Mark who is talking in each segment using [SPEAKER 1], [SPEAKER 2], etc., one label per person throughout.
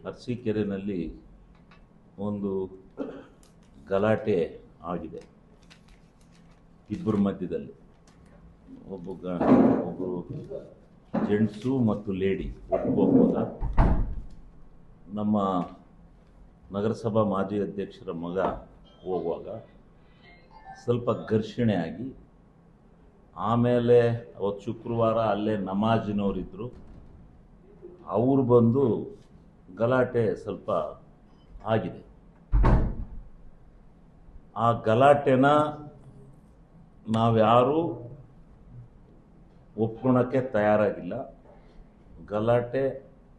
[SPEAKER 1] ಅರಸೀಕೆರೆಯಲ್ಲಿ ಒಂದು ಗಲಾಟೆ ಆಗಿದೆ ಇಬ್ಬರ ಮಧ್ಯದಲ್ಲಿ. ಒಬ್ಬರು ಜೆಂಟ್ಸು ಮತ್ತು ಲೇಡಿ ಒಬ್ಬ ನಮ್ಮ ನಗರಸಭಾ ಮಾಜಿ ಅಧ್ಯಕ್ಷರ ಮಗ ಹೋಗುವಾಗ ಸ್ವಲ್ಪ ಘರ್ಷಣೆ ಆಗಿ, ಆಮೇಲೆ ಅವತ್ತು ಶುಕ್ರವಾರ ಅಲ್ಲೇ ನಮಾಜಿನವರಿದ್ದರು, ಅವರು ಬಂದು ಗಲಾಟೆ ಸ್ವಲ್ಪ ಆಗಿದೆ. ಆ ಗಲಾಟೆನ ನಾವ್ಯಾರೂ ಒಪ್ಕೊಳಕ್ಕೆ ತಯಾರಾಗಿಲ್ಲ. ಗಲಾಟೆ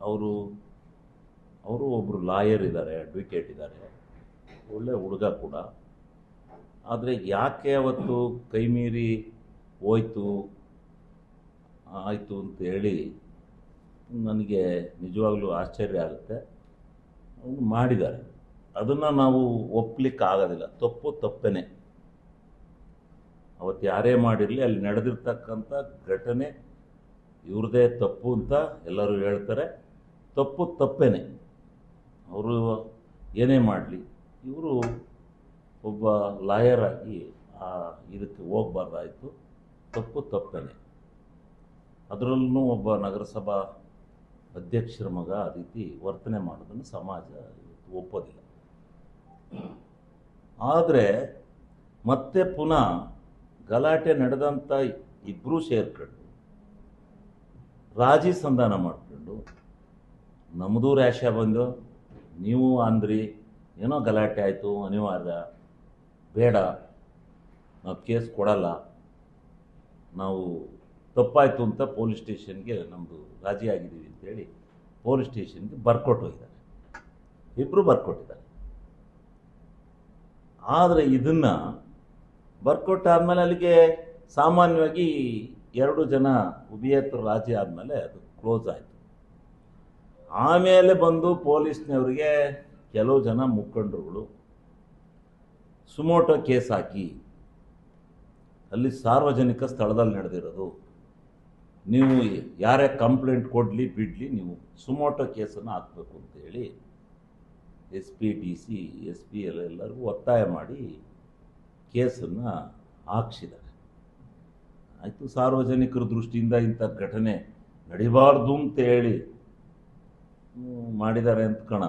[SPEAKER 1] ಅವರು ಒಬ್ಬರು ಲಾಯರ್ ಇದ್ದಾರೆ, ಅಡ್ವೊಕೇಟ್ ಇದ್ದಾರೆ, ಒಳ್ಳೆ ಹುಡುಗ ಕೂಡ. ಆದರೆ ಯಾಕೆ ಅವತ್ತು ಕೈಮೀರಿ ಹೋಯ್ತು ಆಯಿತು ಅಂತೇಳಿ ನನಗೆ ನಿಜವಾಗ್ಲೂ ಆಶ್ಚರ್ಯ ಆಗುತ್ತೆ. ಅವನು ಮಾಡಿದ್ದಾರೆ, ಅದನ್ನು ನಾವು ಒಪ್ಪಲಿಕ್ಕೆ ಆಗೋದಿಲ್ಲ. ತಪ್ಪು ತಪ್ಪೇನೆ. ಅವತ್ತು ಯಾರೇ ಮಾಡಿರಲಿ ಅಲ್ಲಿ ನಡೆದಿರ್ತಕ್ಕಂಥ ಘಟನೆ ಇವ್ರದೇ ತಪ್ಪು ಅಂತ ಎಲ್ಲರೂ ಹೇಳ್ತಾರೆ. ತಪ್ಪು ತಪ್ಪೇನೆ. ಅವರು ಏನೇ ಮಾಡಲಿ, ಇವರು ಒಬ್ಬ ಲಾಯರ್ ಆಗಿ ಇದಕ್ಕೆ ಹೋಗಬಾರ್ದಾಯಿತು. ತಪ್ಪು ತಪ್ಪೇನೆ. ಅದರಲ್ಲೂ ಒಬ್ಬ ನಗರಸಭಾ ಅಧ್ಯಕ್ಷರ ಮಗ ಆ ರೀತಿ ವರ್ತನೆ ಮಾಡೋದನ್ನು ಸಮಾಜ ಒಪ್ಪೋದಿಲ್ಲ. ಆದರೆ ಮತ್ತೆ ಪುನಃ ಗಲಾಟೆ ನಡೆದಂಥ ಇಬ್ಬರೂ ಸೇರ್ಕೊಂಡು ರಾಜಿ ಸಂಧಾನ ಮಾಡಿಕೊಂಡು, ನಮ್ಮದು ರ್ಯಾಶ ಬಂದು ನೀವು ಅಂದ್ರಿ, ಏನೋ ಗಲಾಟೆ ಆಯಿತು, ಅನಿವಾರ್ಯ, ಬೇಡ, ನಾವು ಕೇಸ್ ಕೊಡಲ್ಲ, ನಾವು ತಪ್ಪಾಯಿತು ಅಂತ ಪೊಲೀಸ್ ಸ್ಟೇಷನ್ಗೆ ನಮ್ಮದು ರಾಜಿ ಆಗಿದ್ದೀವಿ ಅಂತೇಳಿ ಪೊಲೀಸ್ ಸ್ಟೇಷನ್ಗೆ ಬರ್ಕೊಟ್ಟು ಹೋಗಿದ್ದಾರೆ. ಇಬ್ಬರು ಬರ್ಕೊಟ್ಟಿದ್ದಾರೆ. ಆದರೆ ಇದನ್ನು ಬರ್ಕೊಟ್ಟಾದ್ಮೇಲೆ ಅಲ್ಲಿಗೆ ಸಾಮಾನ್ಯವಾಗಿ 2 ಜನ ಉಭಯತರು ರಾಜಿ ಆದಮೇಲೆ ಅದು ಕ್ಲೋಸ್ ಆಯಿತು. ಆಮೇಲೆ ಬಂದು ಪೊಲೀಸ್ನವ್ರಿಗೆ ಕೆಲವು ಜನ ಮುಖಂಡರುಗಳು ಸುಮೋಟೋ ಕೇಸ್ ಹಾಕಿ, ಅಲ್ಲಿ ಸಾರ್ವಜನಿಕ ಸ್ಥಳದಲ್ಲಿ ನಡೆದಿರೋದು, ನೀವು ಯಾರೇ ಕಂಪ್ಲೇಂಟ್ ಕೊಡಲಿ ಬಿಡಲಿ, ನೀವು ಸುಮೋಟೋ ಕೇಸನ್ನು ಹಾಕಬೇಕು ಅಂತೇಳಿ SP DC SP ಎಲ್ಲರಿಗೂ ಒತ್ತಾಯ ಮಾಡಿ ಕೇಸನ್ನು ಹಾಕ್ಸಿದ್ದಾರೆ. ಆಯಿತು, ಸಾರ್ವಜನಿಕರ ದೃಷ್ಟಿಯಿಂದ ಇಂಥ ಘಟನೆ ನಡಿಬಾರ್ದು ಅಂತೇಳಿ ಮಾಡಿದ್ದಾರೆ ಅಂದ್ಕೊಳ್ಳೋಣ.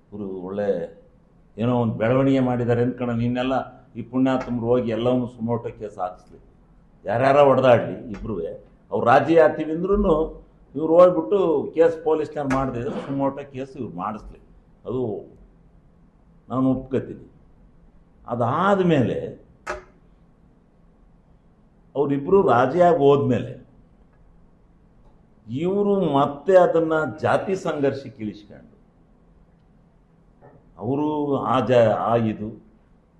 [SPEAKER 1] ಇವರು ಒಳ್ಳೆ ಏನೋ ಒಂದು ಬೆಳವಣಿಗೆ ಮಾಡಿದ್ದಾರೆ ಅಂದ್ಕೊಳ್ಳೋಣ. ಇನ್ನೆಲ್ಲ ಈ ಪುಣ್ಯಾತ್ಮರು ಹೋಗಿ ಎಲ್ಲವನ್ನೂ ಸುಮೋಟೋ ಕೇಸ್ ಹಾಕಿಸ್ಲಿ, ಯಾರ್ಯಾರ ಹೊಡೆದಾಡಲಿ, ಇಬ್ಬರೂ ಅವ್ರು ರಾಜಿ ಆಗ್ತೀವಿ ಅಂದ್ರೂ ಇವ್ರು ಹೋಗ್ಬಿಟ್ಟು ಕೇಸ್ ಪೊಲೀಸ್ನವ್ರು ಮಾಡಿದ್ರೆ ಸುಮೋಟೋ ಕೇಸ್ ಇವ್ರು ಮಾಡಿಸ್ಲಿ, ಅದು ನಾನು ಒಪ್ಕೋತೀನಿ. ಅದಾದಮೇಲೆ ಅವರಿಬ್ಬರು ರಾಜಿಯಾಗಿ ಹೋದ್ಮೇಲೆ ಇವರು ಮತ್ತೆ ಅದನ್ನು ಜಾತಿ ಸಂಘರ್ಷಕ್ಕೆ ಇಳಿಸ್ಕೊಂಡು, ಅವರು ಇದು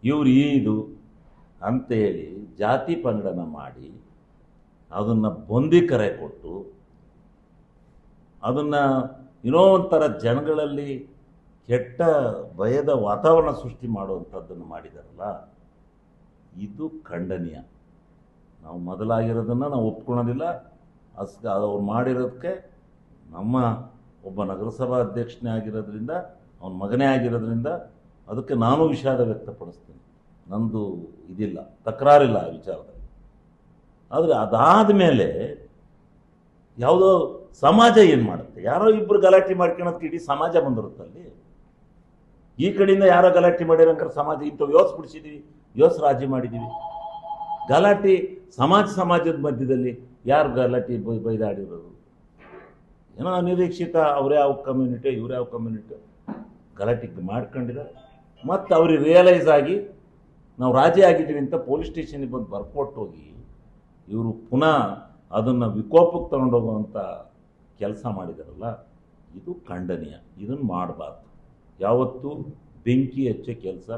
[SPEAKER 1] ಇವ್ರು ಇದು ಅಂತೇಳಿ ಜಾತಿ ಪಂಗಡನ ಮಾಡಿ ಅದನ್ನು ಬಂದಿ ಕರೆ ಕೊಟ್ಟು, ಅದನ್ನು ಏನೋ ಒಂಥರ ಜನಗಳಲ್ಲಿ ಕೆಟ್ಟ ಭಯದ ವಾತಾವರಣ ಸೃಷ್ಟಿ ಮಾಡುವಂಥದ್ದನ್ನು ಮಾಡಿದಾರಲ್ಲ, ಇದು ಖಂಡನೀಯ. ನಾವು ಮೊದಲಾಗಿರೋದನ್ನು ನಾವು ಒಪ್ಕೊಳ್ಳೋದಿಲ್ಲ. ಅವ್ರು ಮಾಡಿರೋದಕ್ಕೆ ನಮ್ಮ ಒಬ್ಬ ನಗರಸಭಾ ಅಧ್ಯಕ್ಷನೇ ಆಗಿರೋದ್ರಿಂದ, ಅವನ ಮಗನೇ ಆಗಿರೋದ್ರಿಂದ ಅದಕ್ಕೆ ನಾನು ವಿಷಾದ ವ್ಯಕ್ತಪಡಿಸ್ತೀನಿ. ನಂದು ಇದಿಲ್ಲ, ತಕರಾರಿಲ್ಲ ಆ ವಿಚಾರದಲ್ಲಿ. ಆದರೆ ಅದಾದ ಮೇಲೆ ಯಾವುದೋ ಸಮಾಜ ಏನು ಮಾಡುತ್ತೆ, ಯಾರೋ ಇಬ್ಬರು ಗಲಾಟೆ ಮಾಡ್ಕೊಳೋದಕ್ಕೆ ಇಡೀ ಸಮಾಜ ಬಂದಿರುತ್ತಲ್ಲಿ. ಈ ಕಡೆಯಿಂದ ಯಾರೋ ಗಲಾಟೆ ಮಾಡಿರೋಂಕರ ಸಮಾಜ ಇಂಥವು ಬಿಡಿಸಿದ್ದೀವಿ, ರಾಜಿ ಮಾಡಿದ್ದೀವಿ. ಗಲಾಟೆ ಸಮಾಜದ ಮಧ್ಯದಲ್ಲಿ ಯಾರು ಗಲಾಟೆ ಬೈದಾಡಿರೋದು? ಏನೋ ಅನಿರೀಕ್ಷಿತ ಅವರೇ ಯಾವ ಕಮ್ಯುನಿಟಿ ಇವರೇ ಯಾವ ಕಮ್ಯುನಿಟಿ ಗಲಾಟೆ ಮಾಡ್ಕೊಂಡಿದ್ದಾರೆ. ಮತ್ತು ಅವ್ರಿಗೆ ರಿಯಲೈಸ್ ಆಗಿ ನಾವು ರಾಜಿ ಆಗಿದ್ದೀವಿ ಅಂತ ಪೊಲೀಸ್ ಸ್ಟೇಷನ್ಗೆ ಬಂದು ಬರ್ಕೊಟ್ಟು ಹೋಗಿ ಇವರು ಪುನಃ ಅದನ್ನು ವಿಕೋಪಕ್ಕೆ ತಗೊಂಡೋಗುವಂಥ ಕೆಲಸ ಮಾಡಿದಾರಲ್ಲ, ಇದು ಖಂಡನೀಯ. ಇದನ್ನು ಮಾಡಬಾರ್ದು. ಯಾವತ್ತೂ ಬೆಂಕಿ ಹಚ್ಚೋ ಕೆಲಸ